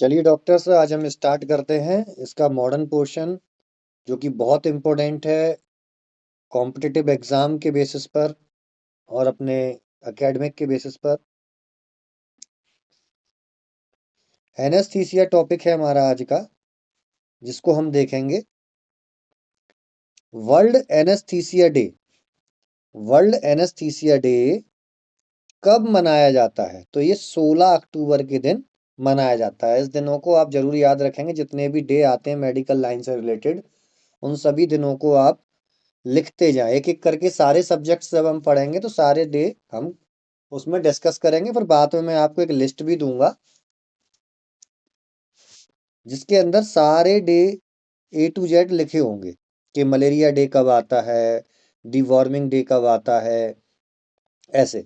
चलिए डॉक्टर्स, आज हम स्टार्ट करते हैं इसका मॉडर्न पोर्शन, जो कि बहुत इम्पोर्टेंट है कॉम्पिटिटिव एग्जाम के बेसिस पर और अपने एकेडमिक के बेसिस पर। एनेस्थीसिया टॉपिक है हमारा आज का, जिसको हम देखेंगे। World anaesthesia day. World anaesthesia day कब मनाया जाता है? तो ये 16 अक्टूबर के दिन मनाया जाता है। इस दिनों को आप जरूर याद रखेंगे, जितने भी डे आते हैं मेडिकल लाइन से रिलेटेड, उन सभी दिनों को आप लिखते जाएं। एक एक करके सारे सब्जेक्ट्स जब हम पढ़ेंगे तो सारे डे हम उसमें डिस्कस करेंगे। फिर बाद में मैं आपको एक लिस्ट भी दूंगा, जिसके अंदर सारे डे A to Z लिखे होंगे कि मलेरिया डे कब आता है, डिवॉर्मिंग डे कब आता है, ऐसे।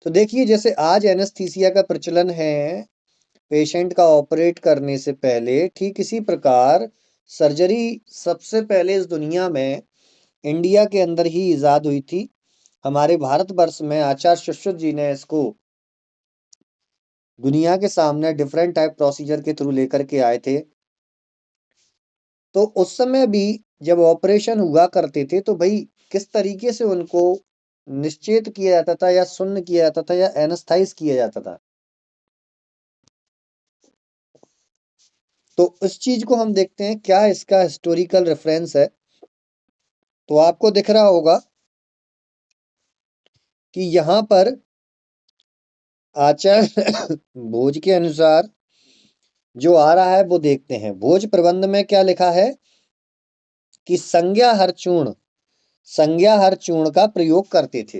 तो देखिए, जैसे आज एनेस्थीसिया का प्रचलन है पेशेंट का ऑपरेट करने से पहले, ठीक इसी प्रकार सर्जरी सबसे पहले इस दुनिया में इंडिया के अंदर ही इजाद हुई थी। हमारे भारतवर्ष में आचार्य सुश्रुत जी ने इसको दुनिया के सामने डिफरेंट टाइप प्रोसीजर के थ्रू लेकर के आए थे। तो उस समय भी जब ऑपरेशन हुआ करते थे तो भाई किस तरीके से उनको निश्चेत किया जाता था, या सुन्न किया जाता था, या एनेस्थाइज किया जाता था। तो इस चीज को हम देखते हैं, क्या इसका हिस्टोरिकल रेफरेंस है। तो आपको दिख रहा होगा कि यहाँ पर आचार्य भोज के अनुसार जो आ रहा है वो देखते हैं। भोज प्रबंध में क्या लिखा है कि संज्ञा हर चूर्ण का प्रयोग करते थे,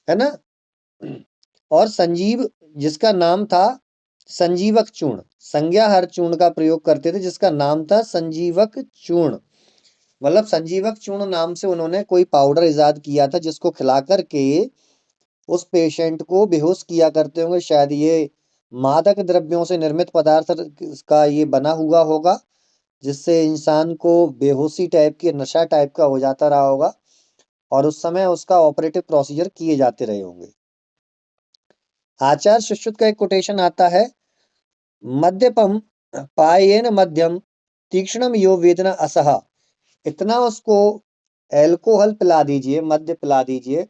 है ना। और संजीव, जिसका नाम था संजीवक चूर्ण, संज्ञा हर चूर्ण का प्रयोग करते थे, जिसका नाम था संजीवक चूर्ण। मतलब संजीवक चूर्ण नाम से उन्होंने कोई पाउडर इजाद किया था, जिसको खिला करके उस पेशेंट को बेहोश किया करते होंगे। शायद ये मादक द्रव्यों से निर्मित पदार्थ का ये बना हुआ होगा, जिससे इंसान को बेहोशी टाइप की, नशा टाइप का हो जाता रहा होगा, और उस समय उसका ऑपरेटिव प्रोसीजर किए जाते रहे होंगे। आचार्य सुश्रुत का एक कोटेशन आता है, मद्यपम पायेन मध्यम तीक्ष्णम यो वेदना असहा। इतना उसको एल्कोहल पिला दीजिए, मद्य पिला दीजिए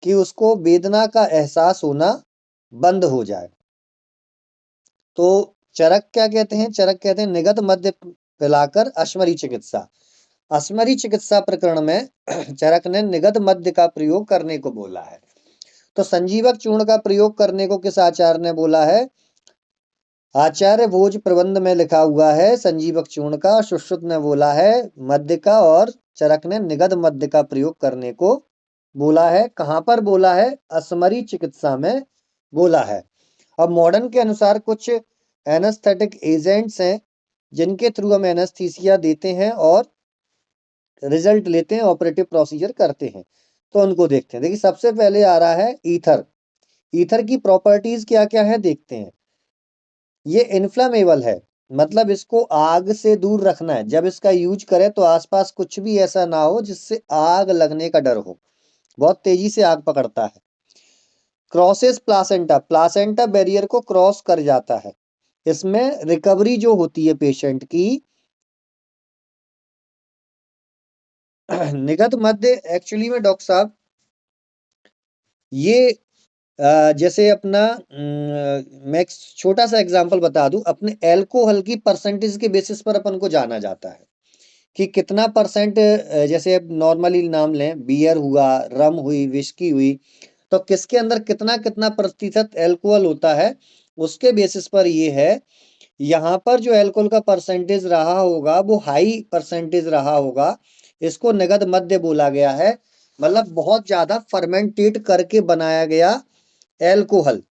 कि उसको वेदना का एहसास होना बंद हो जाए। तो चरक क्या कहते हैं? चरक कहते हैं निगत मद्य पिलाकर अश्मरी चिकित्सा। अश्मरी चिकित्सा प्रकरण में चरक ने निगत मद्य का प्रयोग करने को बोला है। तो संजीवक चूर्ण का प्रयोग करने को किस आचार्य ने बोला है? आचार्य भोज प्रबंध में लिखा हुआ है संजीवक चूर्ण का, सुश्रुत ने बोला है मद्य का, और चरक ने निगत मद्य का प्रयोग करने को बोला है। कहां पर बोला है? अश्मरी चिकित्सा में बोला है। अब मॉडर्न के अनुसार कुछ एनेस्थेटिक एजेंट्स हैं जिनके थ्रू हम एनेस्थीसिया देते हैं और रिजल्ट लेते हैं, ऑपरेटिव प्रोसीजर करते हैं। तो उनको देखते हैं। देखिए, सबसे पहले आ रहा है ईथर। ईथर की प्रॉपर्टीज क्या क्या है देखते हैं। ये इन्फ्लामेबल है, मतलब इसको आग से दूर रखना है। जब इसका यूज करें तो आसपास कुछ भी ऐसा ना हो जिससे आग लगने का डर हो। बहुत तेजी से आग पकड़ता है। क्रॉसेस प्लासेंटा, प्लासेंटा बैरियर को क्रॉस कर जाता है। इसमें रिकवरी जो होती है पेशेंट की, निगत मध्य एक्चुअली में डॉक्टर साहब, ये जैसे अपना मैं एक छोटा सा एग्जांपल बता दूं। अपने एल्कोहल की परसेंटेज के बेसिस पर अपन को जाना जाता है कि कितना परसेंट। जैसे अब नॉर्मली नाम लें, बियर हुआ, रम हुई, विस्की हुई, तो किसके अंदर कितना कितना प्रतिशत एल्कोहल होता है, उसके बेसिस पर ये है। यहाँ पर जो एल्कोहल का परसेंटेज रहा होगा वो हाई परसेंटेज रहा होगा, इसको नगद मद्य बोला गया है। मतलब बहुत ज्यादा फर्मेंटेट करके बनाया गया एल्कोहल।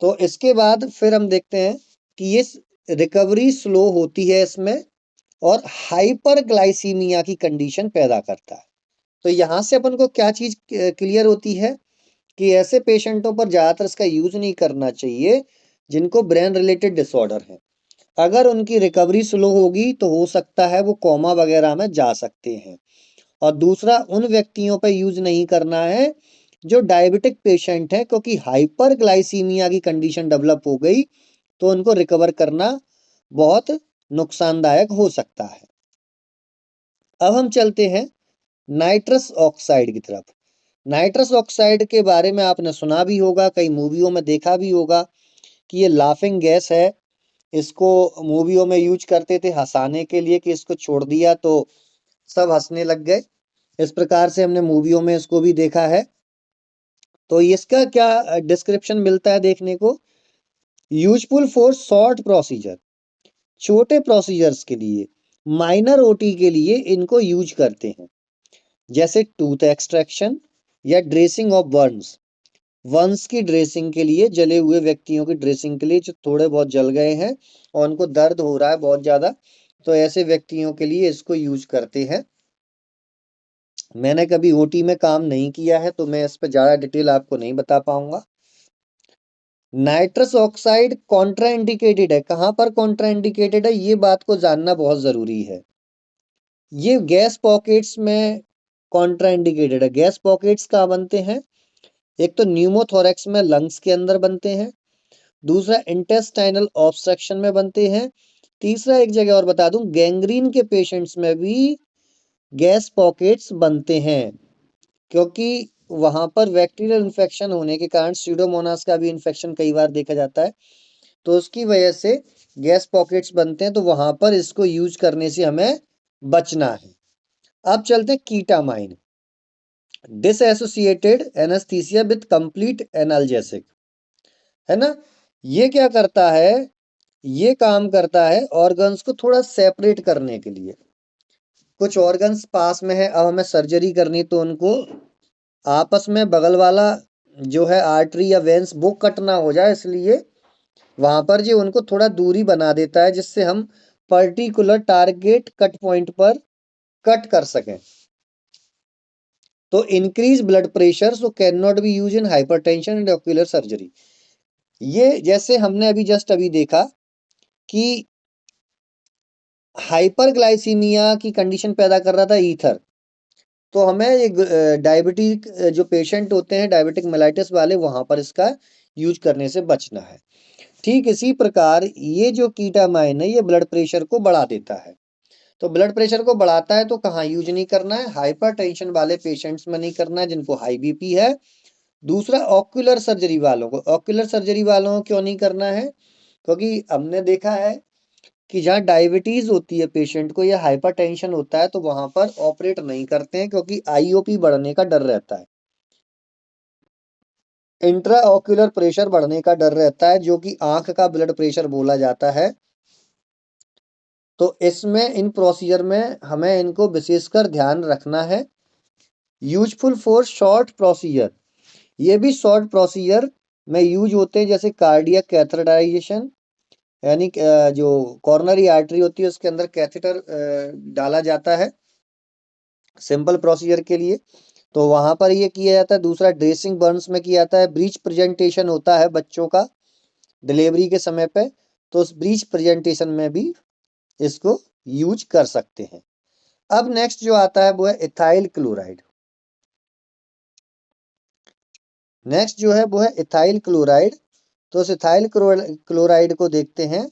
तो इसके बाद फिर हम देखते हैं कि ये रिकवरी स्लो होती है इसमें, और हाइपर ग्लाइसीमिया की कंडीशन पैदा करता है। तो यहां से अपन को क्या चीज क्लियर होती है कि ऐसे पेशेंटों पर ज्यादातर इसका यूज नहीं करना चाहिए जिनको ब्रेन रिलेटेड डिसऑर्डर है। अगर उनकी रिकवरी स्लो होगी तो हो सकता है वो कोमा वगैरह में जा सकते हैं। और दूसरा, उन व्यक्तियों पर यूज नहीं करना है जो डायबिटिक पेशेंट है, क्योंकि हाइपरग्लाइसीमिया की कंडीशन डेवलप हो गई तो उनको रिकवर करना बहुत नुकसानदायक हो सकता है। अब हम चलते हैं नाइट्रस ऑक्साइड की तरफ। नाइट्रस ऑक्साइड के बारे में आपने सुना भी होगा, कई मूवियों में देखा भी होगा कि ये लाफिंग गैस है। इसको मूवियों में यूज करते थे हंसाने के लिए कि इसको छोड़ दिया तो सब हंसने लग गए। इस प्रकार से हमने मूवियों में इसको भी देखा है। तो इसका क्या डिस्क्रिप्शन मिलता है देखने को, यूजफुल फॉर शॉर्ट प्रोसीजर, छोटे प्रोसीजर्स के लिए, माइनर ओटी के लिए इनको यूज करते हैं, जैसे टूथ एक्सट्रैक्शन या ड्रेसिंग ऑफ बर्न्स। वंश की ड्रेसिंग के लिए, जले हुए व्यक्तियों की ड्रेसिंग के लिए जो थोड़े बहुत जल गए हैं और उनको दर्द हो रहा है बहुत ज्यादा, तो ऐसे व्यक्तियों के लिए इसको यूज करते हैं। मैंने कभी ओटी में काम नहीं किया है तो मैं इस पर ज्यादा डिटेल आपको नहीं बता पाऊंगा। नाइट्रस ऑक्साइड कॉन्ट्राइंडिकेटेड है। कहां पर कॉन्ट्राइंडिकेटेड है, ये बात को जानना बहुत जरूरी है। ये गैस पॉकेट्स में कॉन्ट्राइंडिकेटेड है। गैस पॉकेट्स कहाँ बनते हैं, एक तो न्यूमोथोरैक्स में, लंग्स के अंदर बनते हैं। दूसरा इंटेस्टाइनल ऑब्स्ट्रक्शन में बनते हैं। तीसरा एक जगह और बता दूं, गैंग्रीन के पेशेंट्स में भी गैस पॉकेट्स बनते हैं, क्योंकि वहां पर बैक्टीरियल इन्फेक्शन होने के कारण स्यूडोमोनास का भी इन्फेक्शन कई बार देखा जाता है, तो उसकी वजह से गैस पॉकेट्स बनते हैं। तो वहां पर इसको यूज करने से हमें बचना है। अब चलते हैं कीटामाइन, डिसएसोसिएटेड एनेस्थीसिया विद कंप्लीट एनाल्जेसिक, है ना। ये क्या करता है, ये काम करता है ऑर्गन्स को थोड़ा सेपरेट करने के लिए। कुछ ऑर्गन्स पास में है, अब हमें सर्जरी करनी तो उनको आपस में बगल वाला जो है आर्टरी या वेंस वो कट ना हो जाए, इसलिए वहां पर जो उनको थोड़ा दूरी बना देता है, जिससे हम पर्टिकुलर टारगेट कट पॉइंट पर कट कर सकें। तो increase blood pressure so can not be use in hypertension and ocular surgery. ये जैसे हमने अभी जस्ट अभी देखा कि हाइपरग्लाइसीमिया की कंडीशन पैदा कर रहा था ईथर, तो हमें एक डायबिटिक जो पेशेंट होते हैं डायबिटिक मेलाइटिस वाले, वहां पर इसका यूज करने से बचना है। ठीक इसी प्रकार ये जो कीटामाइन है ये ब्लड प्रेशर को बढ़ा देता है। तो ब्लड प्रेशर को बढ़ाता है तो कहाँ यूज नहीं करना है, हाइपरटेंशन वाले पेशेंट्स में नहीं करना है जिनको हाई बीपी है। दूसरा ऑक्यूलर सर्जरी वालों को, ऑक्यूलर सर्जरी वालों को क्यों नहीं करना है, क्योंकि हमने देखा है कि जहाँ डायबिटीज होती है पेशेंट को या हाइपरटेंशन होता है तो वहां पर ऑपरेट नहीं करते हैं, क्योंकि आईओपी बढ़ने का डर रहता है, इंट्रा ऑक्यूलर प्रेशर बढ़ने का डर रहता है, जो कि आंख का ब्लड प्रेशर बोला जाता है। तो इसमें इन प्रोसीजर में हमें इनको विशेषकर ध्यान रखना है। यूजफुल फॉर शॉर्ट प्रोसीजर, ये भी शॉर्ट प्रोसीजर में यूज होते हैं, जैसे कार्डियक कैथेटराइजेशन, यानी जो कॉर्नरी आर्टरी होती है उसके अंदर कैथेटर डाला जाता है सिंपल प्रोसीजर के लिए, तो वहां पर ये किया जाता है। दूसरा ड्रेसिंग बर्न्स में किया जाता है। ब्रीच प्रेजेंटेशन होता है बच्चों का डिलीवरी के समय पे, तो उस ब्रीच प्रेजेंटेशन में भी इसको यूज कर सकते हैं। अब नेक्स्ट जो आता है वो है इथाइल क्लोराइड। नेक्स्ट जो है वो है इथाइल क्लोराइड। तो इस इथाइल क्लोराइड को देखते हैं,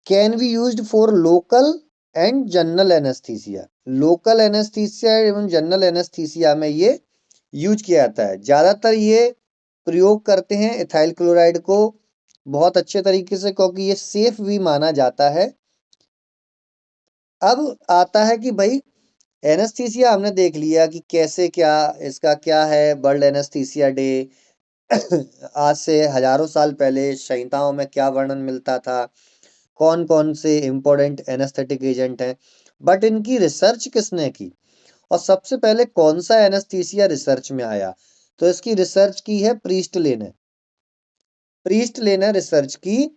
can be used for local and general anaesthesia. Local anaesthesia एवं जनरल एनेस्थीसिया में ये यूज किया जाता है। ज्यादातर ये प्रयोग करते हैं इथाइल क्लोराइड को बहुत अच्छे तरीके से, क्योंकि ये सेफ भी माना जाता है। अब आता है कि भाई एनेस्थीसिया हमने देख लिया कि कैसे क्या इसका क्या है, वर्ल्ड एनेस्थीसिया डे आज से हजारों साल पहले संहिताओं में क्या वर्णन मिलता था, कौन कौन से इंपॉर्टेंट एनेस्थेटिक एजेंट हैं, बट इनकी रिसर्च किसने की और सबसे पहले कौन सा एनेस्थीसिया रिसर्च में आया, तो इसकी रिसर्च की है प्रीस्टले ने। प्रीस्टले ने रिसर्च की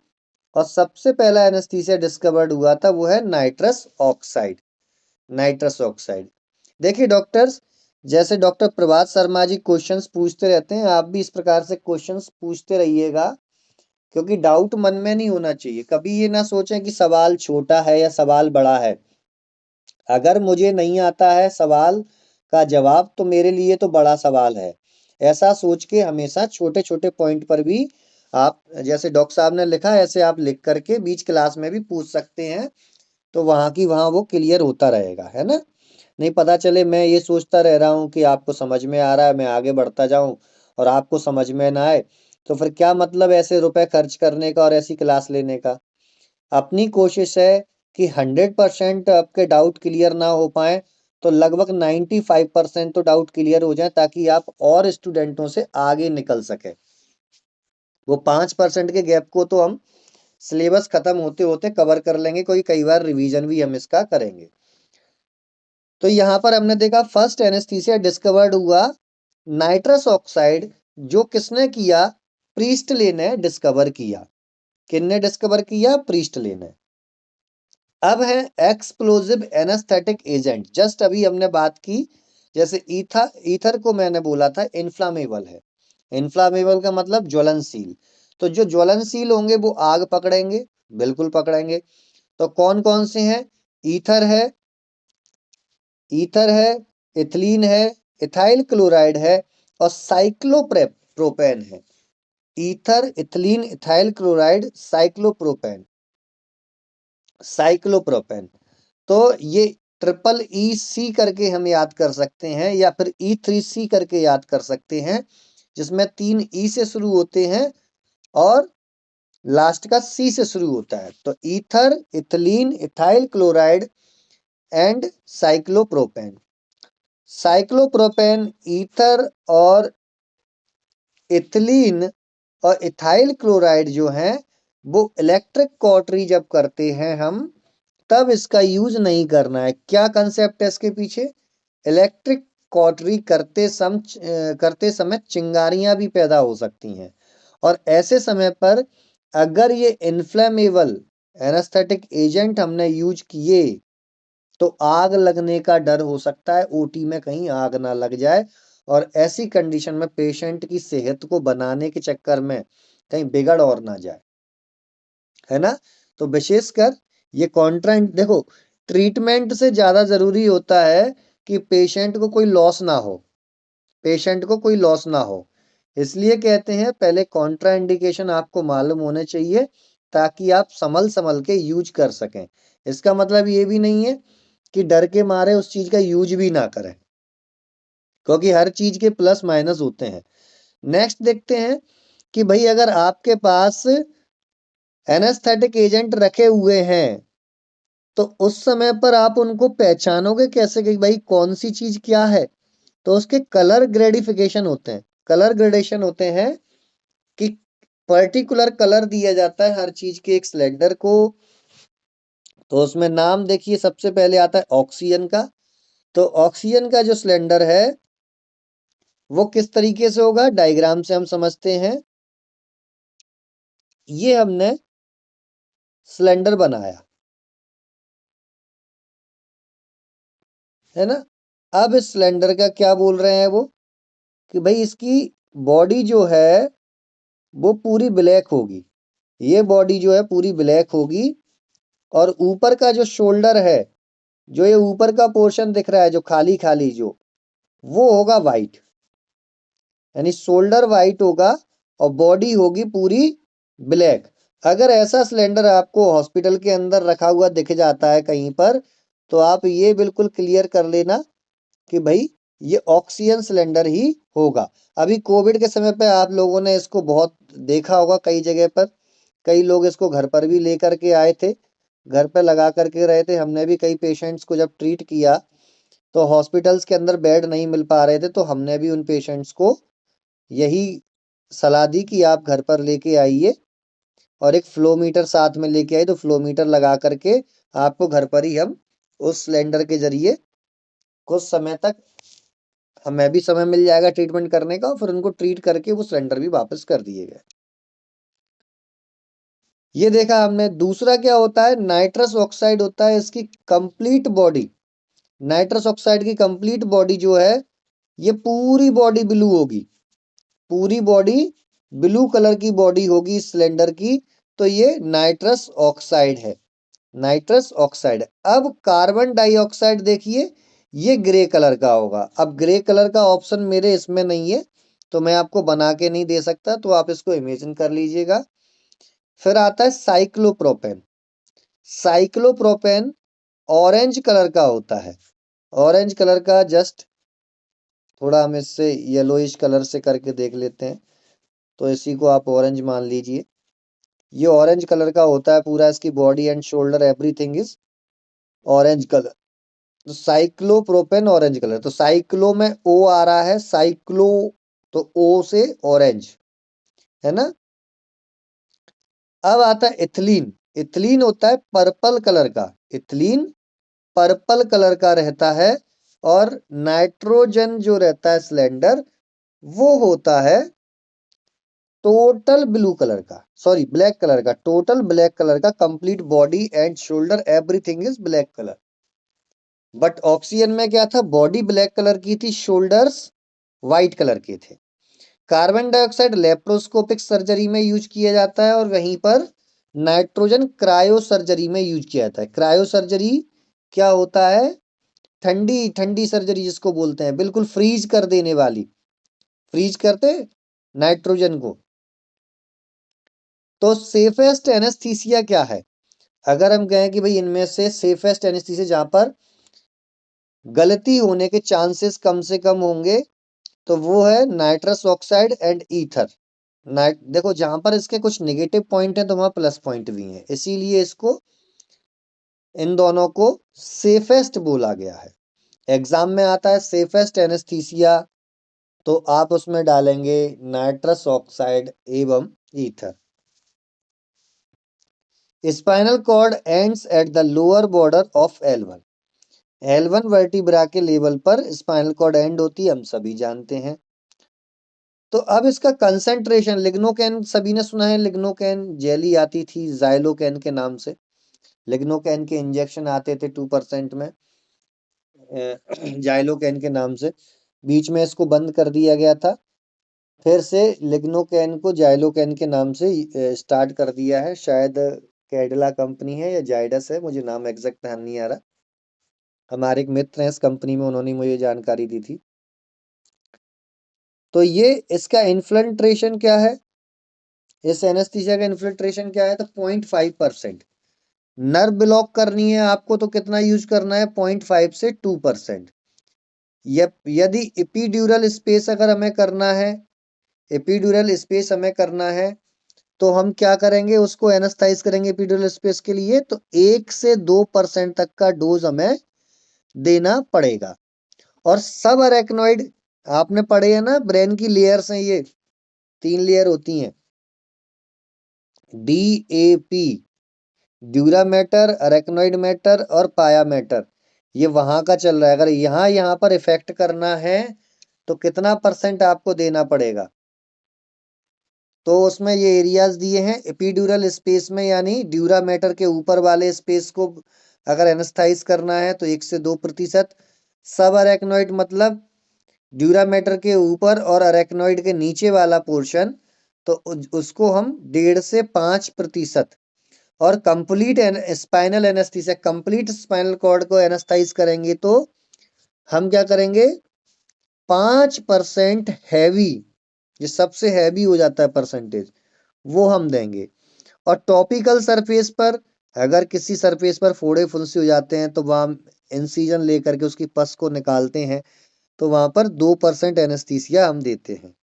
और सबसे पहला एनेस्थीसिया डिस्कवर्ड हुआ था वो है नाइट्रस ऑक्साइड। नाइट्रस ऑक्साइड, देखिए डॉक्टर्स, जैसे डॉक्टर प्रभात शर्मा जी क्वेश्चंस पूछते रहते हैं, आप भी इस प्रकार से क्वेश्चंस पूछते रहिएगा, क्योंकि डाउट मन में नहीं होना चाहिए। कभी ये ना सोचें कि सवाल छोटा है या सवाल बड़ा है। अगर मुझे नहीं आता है सवाल का जवाब तो मेरे लिए तो बड़ा सवाल है। ऐसा सोच के हमेशा छोटे छोटे पॉइंट पर भी आप जैसे डॉक्टर साहब ने लिखा ऐसे आप लिख करके बीच क्लास में भी पूछ सकते हैं, तो वहां की वहां वो क्लियर होता रहेगा, है ना। नहीं पता चले मैं ये सोचता रह रहा हूँ कि आपको समझ में आ रहा है, मैं आगे बढ़ता जाऊं और आपको समझ में ना आए, तो फिर क्या मतलब ऐसे रुपए खर्च करने का और ऐसी क्लास लेने का। अपनी कोशिश है कि 100% आपके डाउट क्लियर ना हो पाए, तो लगभग 95% तो डाउट क्लियर हो जाए, ताकि आप और स्टूडेंटों से आगे निकल सके। वो 5% के गैप को तो हम सिलेबस खत्म होते होते कवर कर लेंगे, कोई कई बार रिवीजन भी हम इसका करेंगे। तो यहाँ पर हमने देखा फर्स्ट एनेस्थीसिया डिस्कवर्ड हुआ नाइट्रस ऑक्साइड, जो किसने किया, प्रीस्टले ने डिस्कवर किया। किसने डिस्कवर किया, प्रीस्टले ने। अब है एक्सप्लोजिव एनेस्थेटिक एजेंट, जस्ट अभी हमने बात की, जैसे ईथर को मैंने बोला था इन्फ्लामेबल है। इन्फ्लामेबल का मतलब ज्वलनशील, तो जो ज्वलनशील होंगे वो आग पकड़ेंगे, बिल्कुल पकड़ेंगे। तो कौन कौन से हैं, ईथर है, ईथर है, इथिलीन है, इथाइल क्लोराइड है और साइक्लोप्रोपेन है। Ether, ethylene, ethyl chloride, cyclopropane, cyclopropane. तो ये ट्रिपल ई सी करके हम याद कर सकते हैं, या फिर E3C करके याद कर सकते हैं, जिसमें 3 ई से शुरू होते हैं और लास्ट का सी से शुरू होता है। तो ether, ethylene, ethyl chloride and cyclopropane. Cyclopropane, ether और इथिलीन और इथाइल क्लोराइड जो है, वो इलेक्ट्रिक कॉटरी जब करते हैं हम, तब इसका यूज नहीं करना है। क्या कंसेप्ट है इसके पीछे, इलेक्ट्रिक कॉटरी करते समय चिंगारियां भी पैदा हो सकती हैं, और ऐसे समय पर अगर ये इन्फ्लेमेबल एनेस्थेटिक एजेंट हमने यूज किए, तो आग लगने का डर हो सकता है, ओटी में कहीं आग ना लग जाए, और ऐसी कंडीशन में पेशेंट की सेहत को बनाने के चक्कर में कहीं बिगड़ और ना जाए, है ना। तो विशेषकर ये कॉन्ट्राइंड देखो, ट्रीटमेंट से ज्यादा जरूरी होता है कि पेशेंट को कोई लॉस ना हो, पेशेंट को कोई लॉस ना हो। इसलिए कहते हैं पहले कॉन्ट्रा इंडिकेशन आपको मालूम होने चाहिए, ताकि आप संभल संभल के यूज कर सकें। इसका मतलब ये भी नहीं है कि डर के मारे उस चीज का यूज भी ना करें, क्योंकि हर चीज के प्लस माइनस होते हैं। नेक्स्ट देखते हैं कि भाई अगर आपके पास एनेस्थेटिक एजेंट रखे हुए हैं, तो उस समय पर आप उनको पहचानोगे कैसे कि भाई कौन सी चीज क्या है। तो उसके कलर ग्रेडिफिकेशन होते हैं, कलर ग्रेडेशन होते हैं, कि पर्टिकुलर कलर दिया जाता है हर चीज के एक सिलेंडर को। तो उसमें नाम देखिए, सबसे पहले आता है ऑक्सीजन का। तो ऑक्सीजन का जो सिलेंडर है वो किस तरीके से होगा, डायग्राम से हम समझते हैं। ये हमने सिलेंडर बनाया, है ना। अब इस सिलेंडर का क्या बोल रहे हैं वो, कि भाई इसकी बॉडी जो है वो पूरी ब्लैक होगी, ये बॉडी जो है पूरी ब्लैक होगी, और ऊपर का जो शोल्डर है, जो ये ऊपर का पोर्शन दिख रहा है जो खाली खाली जो, वो होगा वाइट, यानी शोल्डर वाइट होगा और बॉडी होगी पूरी ब्लैक। अगर ऐसा सिलेंडर आपको हॉस्पिटल के अंदर रखा हुआ दिख जाता है कहीं पर, तो आप ये बिल्कुल क्लियर कर लेना कि भाई ये ऑक्सीजन सिलेंडर ही होगा। अभी कोविड के समय पे आप लोगों ने इसको बहुत देखा होगा, कई जगह पर कई लोग इसको घर पर भी लेकर के आए थे, घर पे लगा करके रहे थे। हमने भी कई पेशेंट्स को जब ट्रीट किया, तो हॉस्पिटल्स के अंदर बेड नहीं मिल पा रहे थे, तो हमने भी उन पेशेंट्स को यही सलाह दी कि आप घर पर लेके आइए, और एक फ्लो मीटर साथ में लेके आए, तो फ्लो मीटर लगा करके आपको घर पर ही हम उस सिलेंडर के जरिए कुछ समय तक, हमें भी समय मिल जाएगा ट्रीटमेंट करने का, और फिर उनको ट्रीट करके वो सिलेंडर भी वापस कर दिए गए। ये देखा हमने। दूसरा क्या होता है, नाइट्रस ऑक्साइड होता है इसकी कंप्लीट बॉडी। नाइट्रस ऑक्साइड की कंप्लीट बॉडी जो है, ये पूरी बॉडी ब्लू होगी, पूरी बॉडी ब्लू कलर की बॉडी होगी इस सिलेंडर की। तो ये नाइट्रस ऑक्साइड है, नाइट्रस ऑक्साइड। अब कार्बन डाइऑक्साइड देखिए, ये ग्रे कलर का होगा। अब ग्रे कलर का ऑप्शन मेरे इसमें नहीं है, तो मैं आपको बना के नहीं दे सकता, तो आप इसको इमेजिन कर लीजिएगा। फिर आता है साइक्लोप्रोपेन। साइक्लोप्रोपेन ऑरेंज कलर का होता है। ऑरेंज कलर का, जस्ट थोड़ा हम इससे येलोइश कलर से करके देख लेते हैं, तो इसी को आप ऑरेंज मान लीजिए। ये ऑरेंज कलर का होता है पूरा, इसकी body and shoulder everything is orange colour. तो साइक्लोप्रोपेन ऑरेंज कलर, तो साइक्लो में ओ आ रहा है, साइक्लो तो ओ से ऑरेंज, है ना। अब आता है इथिलीन। इथिलीन होता है पर्पल कलर का। इथिलीन पर्पल कलर का रहता है, और नाइट्रोजन जो रहता है सिलेंडर, वो होता है टोटल ब्लू कलर का, सॉरी ब्लैक कलर का, टोटल ब्लैक कलर का। Complete body and shoulder everything is black colour. But oxygen में क्या था, बॉडी ब्लैक कलर की थी, शोल्डर्स व्हाइट कलर के थे। कार्बन डाइऑक्साइड लेप्रोस्कोपिक सर्जरी में यूज किया जाता है, और वहीं पर नाइट्रोजन क्रायो सर्जरी में यूज किया जाता है। क्रायो सर्जरी क्या होता है, ठंडी ठंडी सर्जरी जिसको बोलते हैं, बिल्कुल फ्रीज कर देने वाली, फ्रीज करते नाइट्रोजन को। तो सेफेस्ट एनेस्थीसिया क्या है, अगर हम कहें कि भाई इनमें से सेफेस्ट एनेस्थीसिया जहां पर गलती होने के चांसेस कम से कम होंगे, तो वो है nitrous oxide and ether. Night देखो, जहां पर इसके कुछ नेगेटिव पॉइंट है तो वहां प्लस पॉइंट भी है, इसीलिए इसको, इन दोनों को सेफेस्ट बोला गया है। एग्जाम में आता है सेफेस्ट एनेस्थीसिया, तो आप उसमें डालेंगे नाइट्रस ऑक्साइड एवं ether. Spinal cord ends at the lower border of L1। L1 vertebra के लेवल पर स्पाइनल कॉर्ड एंड होती है, हम सभी जानते हैं। तो अब इसका कंसंट्रेशन, लिग्नोकेन सभी ने सुना है, लिग्नोकेन जेली आती थी जाइलोकेन के नाम से। लिग्नोकेन के इंजेक्शन आते थे 2% में, जाइलोकेन के नाम से। बीच में इसको बंद कर दिया गया था, फिर से लिग्नोकेन को जाइलोकेन के नाम से स्टार्ट कर दिया है। शायद कैडिला कंपनी है या जाइडस है, मुझे नाम एग्जैक्ट ध्यान नहीं आ रहा। हमारे एक मित्र हैं इस कंपनी में, उन्होंने मुझे जानकारी दी थी। तो ये इसका इन्फिल्ट्रेशन क्या है, इस एनेस्थीसिया का इन्फिल्ट्रेशन क्या है, तो 0.5%। नर्व ब्लॉक करनी है आपको तो कितना यूज करना है, 0.5 से 2%। यदि एपिड्यूरल स्पेस अगर हमें करना है, एपिड्यूरल स्पेस हमें करना है, तो हम क्या करेंगे, उसको एनेस्थाइज करेंगे एपिड्यूरल स्पेस के लिए, तो 1 से 2% तक का डोज हमें देना पड़ेगा। और सब अरेक्नोइड आपने पढ़े हैं ना, ब्रेन की लेयर्स हैं ये, 3 लेयर होती हैं, DAP, dura mater, arachnoid matter और पाया मैटर। ये वहां का चल रहा है। अगर यहाँ पर इफेक्ट करना है तो कितना परसेंट आपको देना पड़ेगा, तो उसमें ये एरियाज दिए हैं एपिड्यूरल स्पेस में, यानी ड्यूरा मैटर के ऊपर वाले स्पेस को अगर एनेस्थाइज करना है तो 1 से 2%। सब अरेक्नोइड मतलब ड्यूरा मैटर के ऊपर और अरेक्नोइड के नीचे वाला पोर्शन, तो उसको हम 1.5 से 5%। और complete spinal anaesthesia, complete spinal cord को एनेस्थाइज करेंगे तो हम क्या करेंगे, 5% हैवी, जो सबसे हैवी हो जाता है परसेंटेज, वो हम देंगे। और टॉपिकल सरफेस पर, अगर किसी सरफेस पर फोड़े फुंसी हो जाते हैं तो वहां इंसीजन लेकर के उसकी पस को निकालते हैं, तो वहां पर 2% एनेस्थीसिया हम देते हैं,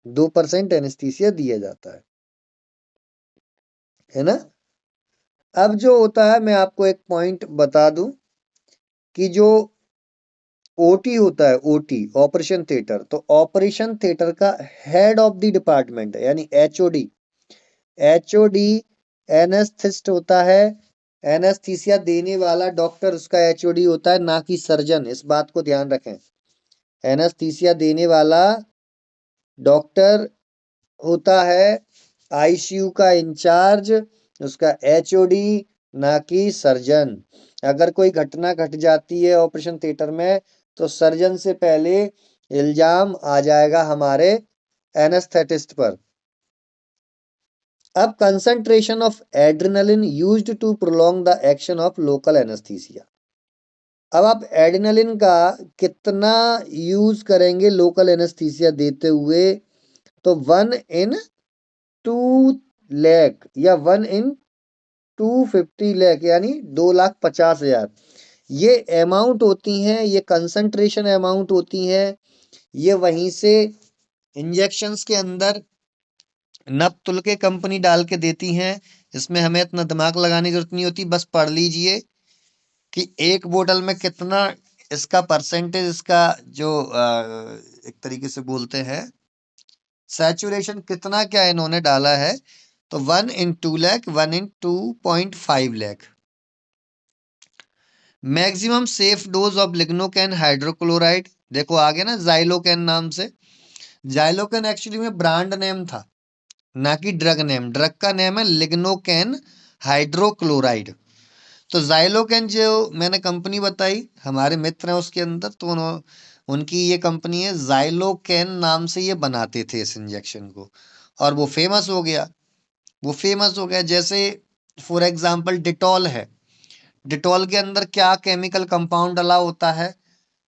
2% एनेस्थीसिया दिया जाता है ना। अब जो होता है, मैं आपको एक पॉइंट बता दूं कि जो ओटी होता है, ओटी ऑपरेशन थिएटर, तो ऑपरेशन थिएटर का हेड ऑफ द डिपार्टमेंट है, यानी एचओडी। एचओडी एनेस्थिस्ट होता है, एनेस्थीसिया देने वाला डॉक्टर उसका एचओडी होता है, ना कि सर्जन। इस बात को ध्यान रखें, एनेस्थीसिया देने वाला डॉक्टर होता है आईसीयू का इंचार्ज, उसका एचओडी, ना कि सर्जन। अगर कोई घटना घट जाती है ऑपरेशन थिएटर में, तो सर्जन से पहले इल्जाम आ जाएगा हमारे एनेस्थेटिस्ट पर। अब concentration of adrenaline used to prolong the action of local anaesthesia. अब आप एड्रेनालिन का कितना यूज करेंगे लोकल एनेस्थीसिया देते हुए, तो 1 in 2 लाख या 1 in 250 लाख यानी 2,50,000 ये अमाउंट होती हैं, ये कंसंट्रेशन अमाउंट होती है। ये वहीं से इंजेक्शंस के अंदर नब तुल के कंपनी डाल के देती हैं। इसमें हमें इतना दिमाग लगाने की जरूरत नहीं होती, बस पढ़ लीजिए कि एक बोतल में कितना इसका परसेंटेज, इसका जो एक तरीके से बोलते हैं सैचुरेशन, कितना क्या इन्होंने डाला है। तो 1 in 2 lakh, 1 in 2.5 lakh. Maximum safe dose of lignocaine hydrochloride, देखो आगे ना जाइलोकेन नाम से। जाइलोकेन एक्चुअली में ब्रांड नेम था, ना कि ड्रग नेम। ड्रग का नेम है लिग्नोकेन हाइड्रोक्लोराइड। तो जाइलोकेन जो मैंने कंपनी बताई, हमारे मित्र हैं उसके अंदर, तो उनकी ये कंपनी है जाइलोकेन नाम से, ये बनाते थे इस इंजेक्शन को, और वो फेमस हो गया। जैसे फॉर एग्जांपल डिटॉल है। डिटॉल के अंदर क्या केमिकल कंपाउंड डला होता है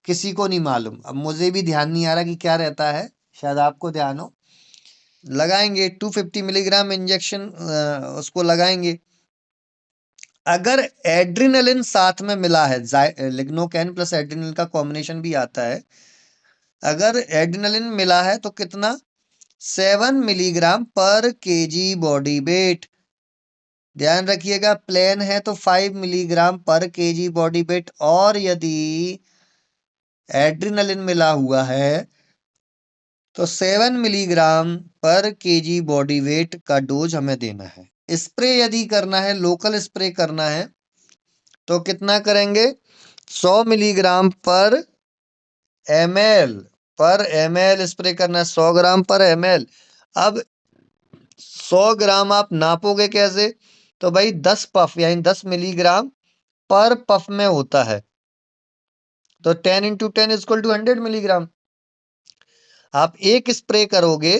किसी को नहीं मालूम। अब मुझे भी ध्यान नहीं आ रहा कि क्या रहता है, शायद आपको ध्यान हो। लगाएंगे 250 मिलीग्राम इंजेक्शन, उसको लगाएंगे। अगर एड्रिनलिन साथ में मिला है, लिग्नोकेन प्लस एड्रिनलिन का कॉम्बिनेशन भी आता है, अगर एड्रिनलिन मिला है तो कितना, 7 मिलीग्राम पर केजी बॉडी वेट। ध्यान रखिएगा, प्लेन है तो 5 मिलीग्राम पर केजी बॉडी वेट, और यदि एड्रिनलिन मिला हुआ है तो 7 मिलीग्राम पर केजी बॉडी वेट का डोज हमें देना है। स्प्रे यदि करना है, लोकल स्प्रे करना है, तो कितना करेंगे, 100 मिलीग्राम पर एमएल स्प्रे करना है, 100 ग्राम पर एमएल। अब 100 ग्राम आप नापोगे कैसे, तो भाई 10 पफ यानी 10 मिलीग्राम पर पफ में होता है, तो 10 × 10 = 100 मिलीग्राम। आप एक स्प्रे करोगे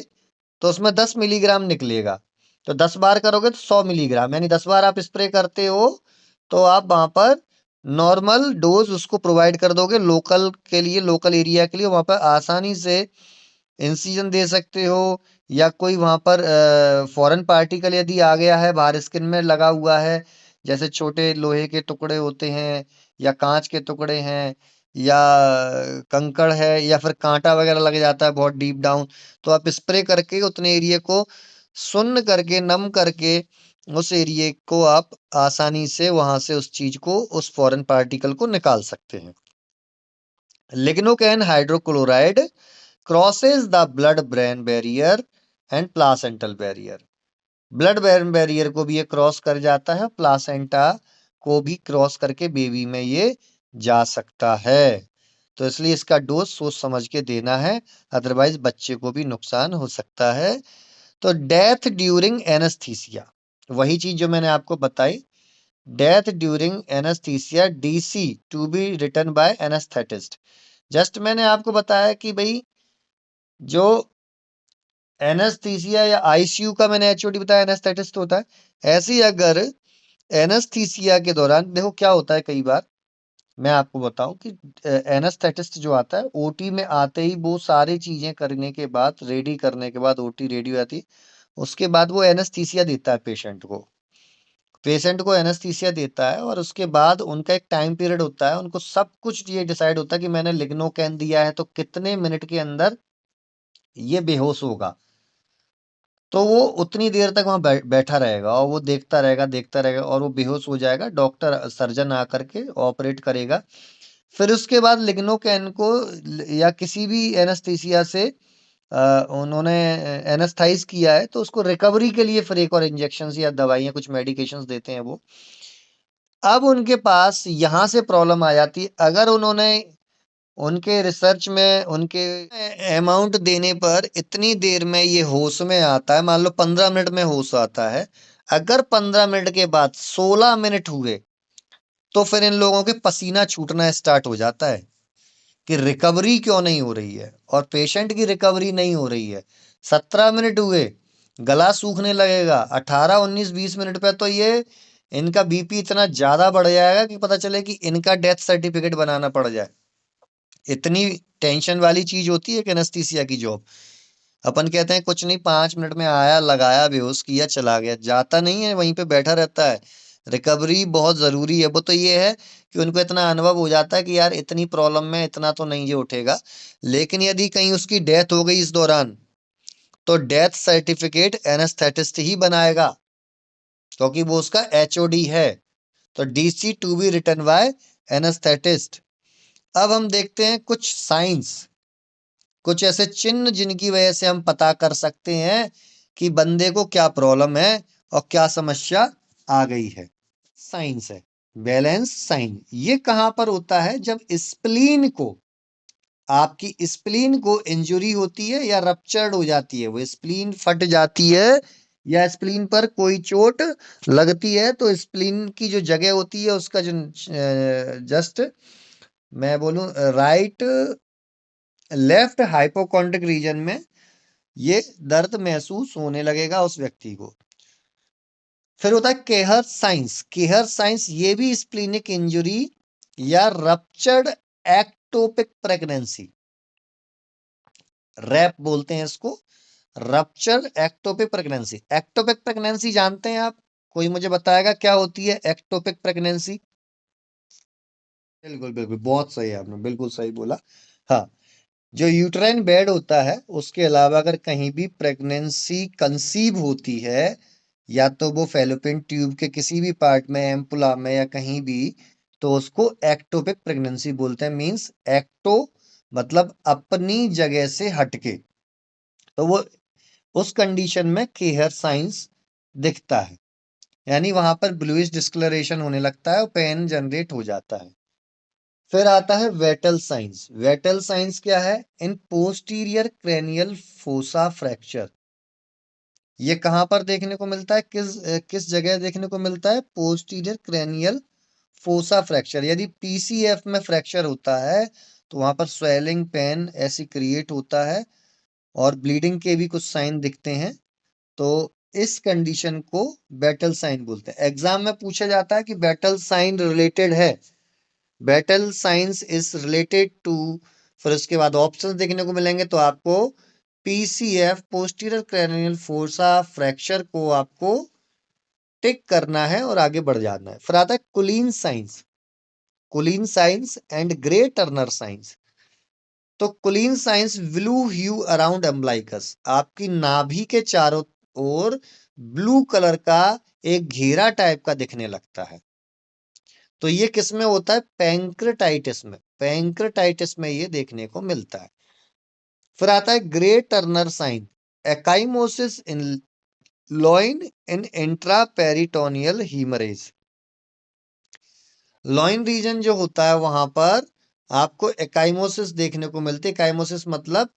तो उसमें 10 मिलीग्राम निकलेगा, तो 10 बार करोगे तो 100 मिलीग्राम, यानी 10 बार आप स्प्रे करते हो तो आप वहां पर नॉर्मल डोज उसको प्रोवाइड कर दोगे। लोकल के लिए, लोकल एरिया के लिए वहां पर आसानी से इंसिजन दे सकते हो, या कोई वहां पर फॉरेन पार्टिकल यदि आ गया है, बाहर स्किन में लगा हुआ है, जैसे छोटे लोहे के टुकड़े होते हैं या कांच के टुकड़े हैं या कंकड़ है या फिर कांटा वगैरह लग जाता है बहुत डीप डाउन, तो आप स्प्रे करके उतने एरिया को सुन्न करके, नम करके, उस एरिया को आप आसानी से वहां से उस चीज को, उस फॉरेन पार्टिकल को निकाल सकते हैं। Lignocaine hydrochloride crosses the blood brain barrier and placental barrier. Blood brain barrier को भी ये क्रॉस कर जाता है, प्लासेंटा को भी क्रॉस करके बेबी में ये जा सकता है। तो इसलिए इसका डोज सोच समझ के देना है, अदरवाइज बच्चे को भी नुकसान हो सकता है। तो डेथ ड्यूरिंग एनेस्थीसिया, वही चीज जो मैंने आपको बताई, death during anaesthesia, DC to be written by anaesthetist. Just मैंने आपको बताया कि भाई जो एनेस्थीसिया या आईसीयू का मैंने एचओडी बताया, एनेस्थेटिस्ट होता है। ऐसे ही अगर एनेस्थीसिया के दौरान देखो क्या होता है, कई बार मैं आपको बताऊं कि एनेस्थेटिस्ट जो आता है ओटी में आते ही वो सारी चीजें करने के बाद, रेडी करने के बाद, ओटी रेडी हो जाती है, उसके बाद वो एनेस्थीसिया देता है पेशेंट को एनेस्थीसिया देता है, और उसके बाद उनका एक टाइम पीरियड होता है, उनको सब कुछ ये डिसाइड होता है कि मैंने लिग्नोकेन दिया है तो कितने मिनट के अंदर ये बेहोश होगा। तो वो उतनी देर तक वहां बैठा रहेगा और वो देखता रहेगा और वो बेहोश हो जाएगा। डॉक्टर, सर्जन आकर के ऑपरेट करेगा। फिर उसके बाद लिग्नोकेन को या किसी भी एनेस्थीसिया से उन्होंने एनेस्थाइज किया है तो उसको रिकवरी के लिए फिर एक और इंजेक्शन या दवाइयां, कुछ मेडिकेशंस देते हैं वो। अब उनके पास यहां से प्रॉब्लम आ जाती है, अगर उन्होंने उनके रिसर्च में उनके अमाउंट देने पर इतनी देर में ये होश में आता है, मान लो 15 मिनट में होश आता है, अगर 15 मिनट के बाद 16 मिनट हुए तो फिर इन लोगों के पसीना छूटना स्टार्ट हो जाता है कि रिकवरी क्यों नहीं हो रही है, और पेशेंट की रिकवरी नहीं हो रही है। 17 मिनट हुए, गला सूखने लगेगा। 18, 19, 20 मिनट पे तो ये इनका बीपी इतना ज्यादा बढ़ जाएगा कि पता चले कि इनका डेथ सर्टिफिकेट बनाना पड़ जाए। इतनी टेंशन वाली चीज होती है कि एनेस्थीसिया की जॉब। अपन कहते हैं कुछ नहीं, 5 मिनट में आया, लगाया, बेहोश किया, चला गया, जाता नहीं है, वहीं पे बैठा रहता है। रिकवरी बहुत जरूरी है। वो तो ये है कि उनको इतना अनुभव हो जाता है कि यार इतनी प्रॉब्लम में इतना तो नहीं ये उठेगा। लेकिन यदि कहीं उसकी डेथ हो गई इस दौरान, तो डेथ सर्टिफिकेट एनेस्थेटिस्ट ही बनाएगा, क्योंकि वो उसका एचओडी है। तो DC to be written by anaesthetist. अब हम देखते हैं कुछ साइंस, कुछ ऐसे चिन्ह जिनकी वजह से हम पता कर सकते हैं कि बंदे को क्या प्रॉब्लम है और क्या समस्या आ गई है। साइंस है बैलेंस साइन। ये कहां पर होता है? जब स्प्लीन को, आपकी स्प्लीन को इंजुरी होती है या रप्चर्ड हो जाती है, वो स्प्लीन फट जाती है या स्प्लीन पर कोई चोट लगती है, तो स्प्लीन की जो जगह होती है उसका जो जस्ट मैं बोलूं राइट लेफ्ट हाइपोकॉन्ड्रिक रीजन में ये दर्द महसूस होने लगेगा उस व्यक्ति को। फिर होता है केहर साइंस। केहर साइंस ये भी स्प्लीनिक इंजुरी या रप्चर्ड एक्टोपिक प्रेगनेंसी, रैप बोलते हैं इसको, rupture ectopic pregnancy. Ectopic pregnancy जानते हैं आप? कोई मुझे बताएगा क्या होती है एक्टोपिक प्रेगनेंसी? बिल्कुल बिल्कुल, बहुत सही है आपने, बिल्कुल सही बोला। हाँ, जो यूट्राइन बेड होता है उसके अलावा अगर कहीं भी प्रेगनेंसी कंसीव होती है, या तो वो फैलोपियन ट्यूब के किसी भी पार्ट में, एम्पुला में या कहीं भी, तो उसको एक्टोपिक प्रेगनेंसी बोलते हैं। मींस एक्टो मतलब अपनी जगह से हटके। तो वो उस कंडीशन में केहर साइंस दिखता है, यानी वहां पर ब्लूइश डिस्कलरेशन होने लगता है और पेन जनरेट हो जाता है। फिर आता है वेटल साइंस। वेटल साइंस क्या है? इन पोस्टीरियर क्रेनियल फोसा फ्रैक्चर। ये कहां पर देखने को मिलता है? किस जगह देखने को मिलता है? Posterior cranial fossa fracture. यदि पीसीएफ में फ्रैक्चर होता है तो वहां पर स्वेलिंग, पेन ऐसी क्रिएट होता है और ब्लीडिंग के भी कुछ साइन दिखते हैं। तो इस कंडीशन को बैटल साइन बोलते हैं। एग्जाम में पूछा जाता है कि बैटल साइन रिलेटेड है, battle science is related to, फिर उसके बाद ऑप्शंस देखने को मिलेंगे। तो आपको PCF posterior cranial fossa fracture को आपको टिक करना है और आगे बढ़ जाना है। फिर आता है कुलीन साइंस। कुलीन science and grey Turner science. तो कुलीन साइंस ब्लू ह्यू अराउंड अम्बलाइकस, आपकी नाभि के चारों ओर ब्लू कलर का एक घेरा टाइप का दिखने लगता है। तो ये किस में होता है? पैंक्रेटाइटिस में। पैंक्रेटाइटिस में ये देखने को मिलता है। फिर आता है ग्रे टर्नर साइन, एकाइमोसिस इन लॉइन इन इंट्रापेरिटोनियल हीमरेज। लॉइन रीजन जो होता है वहां पर आपको एकाइमोसिस देखने को मिलती है। एकाइमोसिस मतलब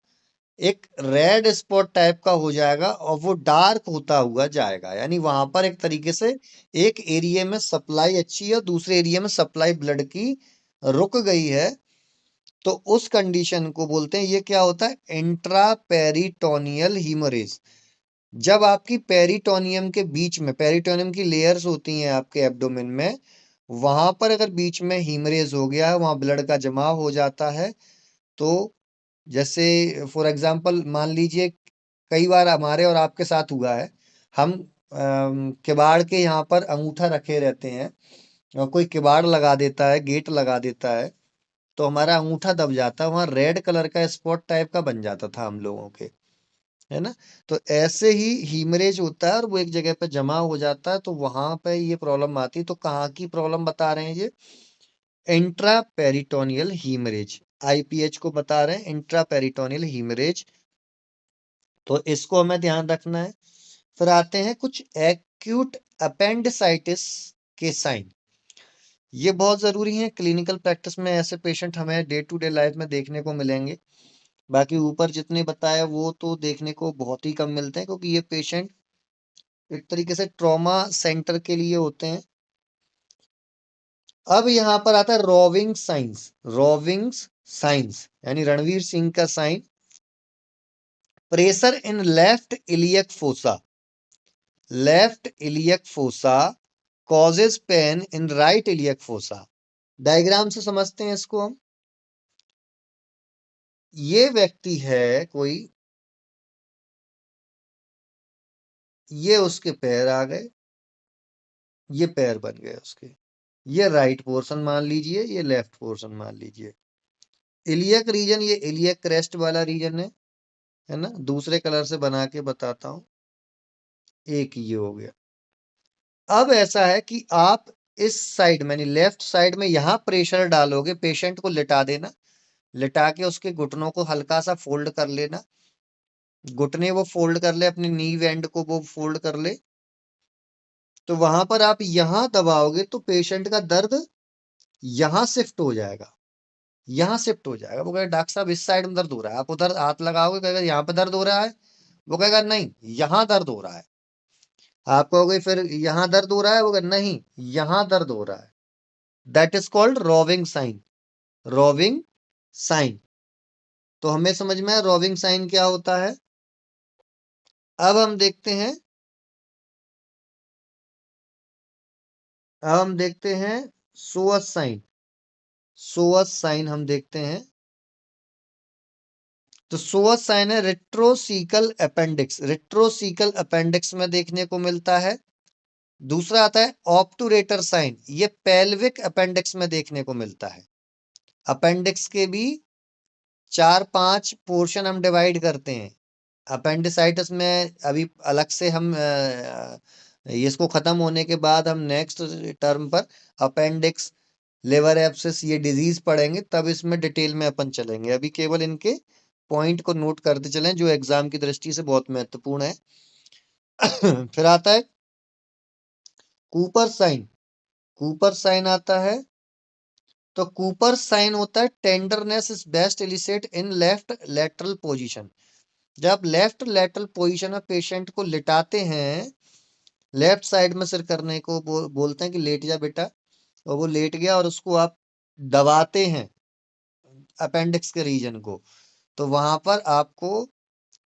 एक रेड स्पॉट टाइप का हो जाएगा और वो डार्क होता हुआ जाएगा, यानी वहां पर एक तरीके से एक एरिया में सप्लाई अच्छी है, दूसरे एरिया में सप्लाई ब्लड की रुक गई है। तो उस कंडीशन को बोलते हैं, ये क्या होता है? Intra peritoneal haemorrhage. जब आपकी पेरिटोनियम के बीच में, पेरिटोनियम की लेयर्स होती हैं आपके एब्डोमेन में, वहां पर अगर बीच में हीमरेज हो गया है, वहां ब्लड का जमाव हो जाता है। तो जैसे फॉर एग्जांपल मान लीजिए, कई बार हमारे और आपके साथ हुआ है, हम किवाड़ के यहाँ पर अंगूठा रखे रहते हैं और कोई किवाड़ लगा देता है, गेट लगा देता है, तो हमारा अंगूठा दब जाता है, वहां रेड कलर का स्पॉट टाइप का बन जाता था हम लोगों के, है ना? तो ऐसे ही हीमरेज होता है और वो एक जगह पे जमा हो जाता है, तो वहां पे ये प्रॉब्लम आती है। तो कहाँ की प्रॉब्लम बता रहे हैं ये? इंट्रा पेरिटोनियल हीमरेज, आईपीएच को बता रहे हैं, इंट्रा पेरिटोनियल हीमरेज। तो इसको हमें ध्यान रखना है। फिर आते हैं कुछ एक्यूट अपेंडिसाइटिस के साइन। ये बहुत जरूरी है, क्लिनिकल प्रैक्टिस में ऐसे पेशेंट हमें डे टू डे लाइफ में देखने को मिलेंगे। बाकी ऊपर जितने बताया वो तो देखने को बहुत ही कम मिलते हैं, क्योंकि ये पेशेंट एक तरीके से ट्रॉमा सेंटर के लिए होते हैं। अब यहां पर आता है रोविंग साइंस। रोविंग साइंस यानी रणवीर सिंह का sign, pressure in left iliac fossa. Left iliac fossa causes pain in right iliac fossa. Diagram से समझते हैं इसको हम। ये व्यक्ति है कोई, ये उसके पैर आ गए, ये पैर बन गए उसके, ये राइट पोर्शन मान लीजिए, ये लेफ्ट पोर्शन मान लीजिए। इलियक रीजन, ये इलियक क्रेस्ट वाला रीजन है ना। दूसरे कलर से बना के बताता हूं। एक ये हो गया। अब ऐसा है कि आप इस साइड में लेफ्ट साइड में यहां प्रेशर डालोगे, पेशेंट को लिटा देना, लिटा के उसके घुटनों को हल्का सा फोल्ड कर लेना, घुटने वो फोल्ड कर ले, अपने नी एंड को वो फोल्ड कर ले। तो वहां पर आप यहां दबाओगे तो पेशेंट का दर्द यहां शिफ्ट हो जाएगा, यहां शिफ्ट हो जाएगा। वो कहेगा डॉक्टर साहब इस साइड में दर्द हो रहा है, आप उधर हाथ लगाओगे, कहेगा यहाँ पे दर्द हो रहा है, वो कहेगा नहीं यहां दर्द हो रहा है। आप कहोगे फिर यहां दर्द हो रहा है, वो कहेगा नहीं यहां दर्द हो रहा है। That is called roving sign, roving sign. तो हमें समझ में है रोविंग साइन क्या होता है। अब हम देखते हैं, अब हम देखते हैं सोअस साइन। सोअस साइन हम देखते हैं। तो सोअस साइन है रेट्रोसीकल अपेंडिक्स, रेट्रोसीकल अपेंडिक्स में देखने को मिलता है। दूसरा आता है ऑब्टूरेटर साइन, ये पेल्विक अपेंडिक्स में देखने को मिलता है। अपेंडिक्स के भी 4-5 पोर्शन हम डिवाइड करते हैं। अपेंडिसाइटिस में अभी अलग से हम इसको खत्म होने के बाद हम नेक्स्ट टर्म पर अपेंडिक्स, लिवर एब्सिस, ये डिजीज पढ़ेंगे, तब इसमें डिटेल में अपन चलेंगे। अभी केवल इनके पॉइंट को नोट करते चलें जो एग्जाम की दृष्टि से बहुत महत्वपूर्ण है। फिर आता है कूपर साइन। कूपर साइन आता है, तो कूपर साइन होता है tenderness is best elicit in left lateral position. जब लेफ्ट लेटरल पोजीशन में पेशेंट को लिटाते हैं, लेफ्ट साइड में सिर करने को बोलते हैं कि लेट जा बेटा, और वो लेट गया और उसको आप दबाते हैं अपेंडिक्स के रीजन को, तो वहां पर आपको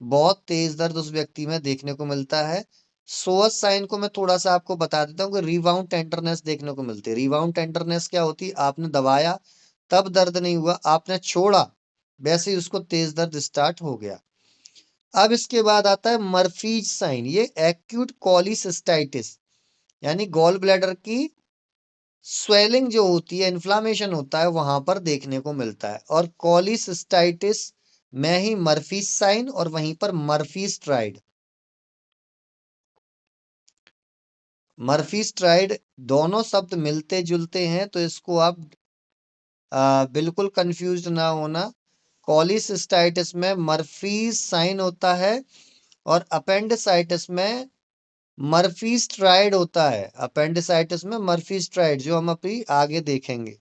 बहुत तेज दर्द उस व्यक्ति में देखने को मिलता है। सोअस साइन को मैं थोड़ा सा आपको बता देता हूँ कि रिबाउंड टेंडरनेस देखने को मिलती है। रिबाउंड टेंडरनेस क्या होती है, आपने दबाया तब दर्द नहीं हुआ, आपने छोड़ा वैसे ही उसको तेज दर्द स्टार्ट हो गया। अब इसके बाद आता है मर्फीज साइन, ये एक्यूट कॉलीसिस्टाइटिस, यानी गॉल ब्लैडर की स्वेलिंग जो होती है, इन्फ्लामेशन होता है, वहां पर देखने को मिलता है। और कॉलीसिस्टाइटिस में ही मर्फीज साइन और वहीं पर मर्फी स्ट्राइड, मर्फी स्ट्राइड दोनों शब्द मिलते जुलते हैं, तो इसको आप बिल्कुल कंफ्यूज ना होना। कॉलीसिस्टाइटिस में मर्फी साइन होता है और अपेंडिसाइटिस में मर्फी स्ट्राइड होता है। अपेंडिसाइटिस में मर्फी स्ट्राइड जो हम अभी आगे देखेंगे।